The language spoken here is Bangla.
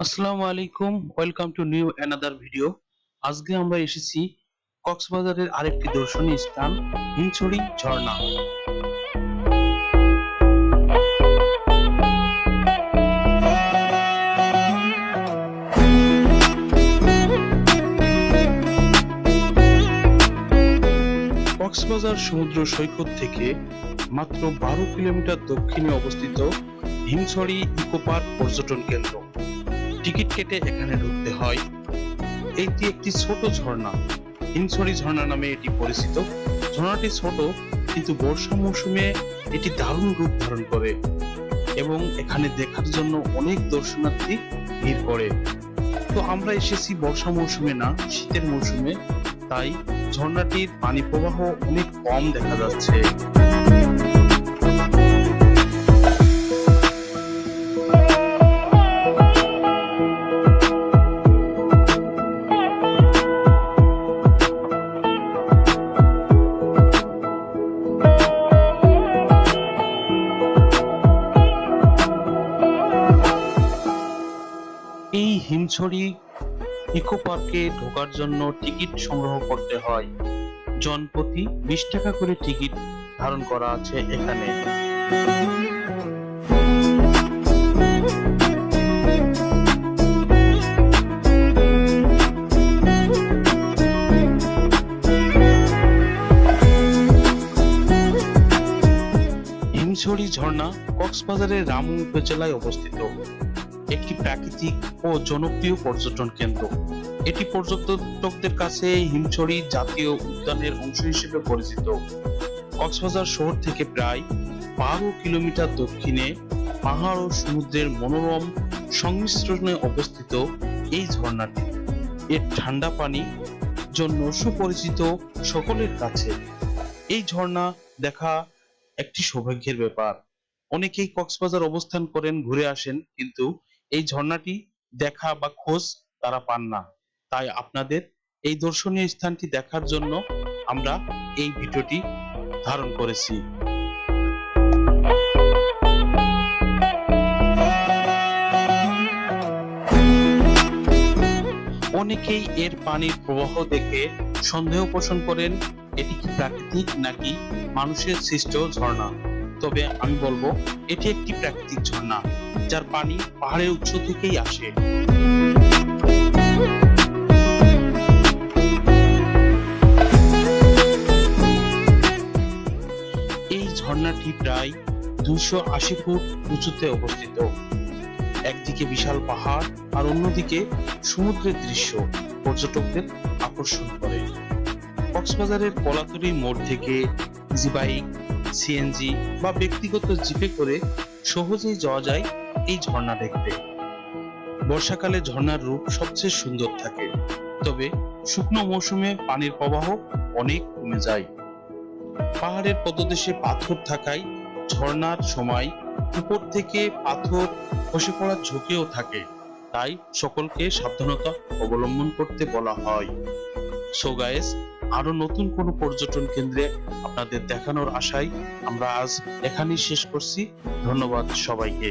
আসসালামু আলাইকুম, welcome to new another video. আজকে আমরা এসেছি কক্সবাজারের আরেকটি দর্শনীয় স্থান, হিমছড়ি ঝর্ণা। কক্সবাজার সমুদ্র সৈকত থেকে মাত্র 12 কিলোমিটার দক্ষিণে অবস্থিত হিমছড়ি ইকো পার্ক পর্যটন কেন্দ্র। টিকিট কেটে এখানে ঢুকতে হয়। এটি একটি ছোট ঝর্ণা, হিমছড়ি ঝর্ণা নামে এটি পরিচিত। ঝর্ণাটি ছোট, কিন্তু বর্ষা মৌসুমে এটি দারুণ রূপ ধারণ করে এবং এখানে দেখার জন্য অনেক দর্শনার্থী ভিড় করে। তো আমরা এসেছি বর্ষা মৌসুমে না, শীতের মৌসুমে, তাই ঝর্ণাটির পানি প্রবাহ অনেক কম দেখা যাচ্ছে। এই হিমছড়ি ইকো পার্কে ঢোকার জন্য টিকিট সংগ্রহ করতে হয়। জনপ্রতি 20 টাকা করে টিকিট ধারণ করা আছে এখানে। হিমছড়ি ঝর্ণা কক্সবাজারের রামু উপজেলায় অবস্থিত একটি প্রাকৃতিক ও জনপ্রিয় পর্যটন কেন্দ্র। এটি পর্যটকদের কাছে হিমছড়ি জাতীয় উদ্যানের অংশ হিসেবে পরিচিত। কক্সবাজার শহর থেকে প্রায় 12 কিলোমিটার দক্ষিণে পাহাড় ও সমুদ্রের মনোরম সংমিশ্রণে অবস্থিত এই ঝর্ণাটি এর ঠান্ডা পানির জন্য সুপরিচিত সকলের কাছে। এই ঝর্ণা দেখা একটি সৌভাগ্যের ব্যাপার। অনেকেই কক্সবাজার অবস্থান করেন, ঘুরে আসেন, কিন্তু এই ঝর্ণাটি দেখা বা খোঁজ তারা পান না। তাই আপনাদের এই দর্শনীয় স্থানটি দেখার জন্য আমরা এই ভিডিওটি ধারণ করেছি। অনেকেই এর পানির প্রবাহ দেখে সন্দেহ পোষণ করেন এটি কি প্রাকৃতিক নাকি মানুষের সৃষ্ট ঝর্ণা। তবে আমি বলবো এটি একটি প্রাকৃতিক ঝর্ণা, যার পানি পাহাড়ের উৎস থেকেই আসে। এই ঝর্ণাটি প্রায় 280 ফুট উঁচুতে অবস্থিত। একদিকে বিশাল পাহাড় আর অন্যদিকে সমুদ্রের দৃশ্য পর্যটকদের আকর্ষণ করে। কক্সবাজারের কলাতলী মোড় থেকে ইজি বাইক, সিএনজি বা ব্যক্তিগত জিপে করে সহজেই যাওয়া যায় এই ঝর্ণা দেখতে। বর্ষাকালে ঝর্ণার রূপ সবচেয়ে সুন্দর থাকে, তবে শুকনো মৌসুমে পানির প্রবাহ অনেক কমে যায়। পাহাড়ের পদদেশে পাথর থাকায় ঝর্ণার সময় উপর থেকে পাথর খসে পড়ার ঝুঁকিও থাকে, তাই সকলকে সাবধানতা অবলম্বন করতে বলা হয়। সো গাইস, আরো নতুন কোনো পর্যটন কেন্দ্রে আপনাদের দেখানোর আশায় আমরা আজ এখানেই শেষ করছি। ধন্যবাদ সবাইকে।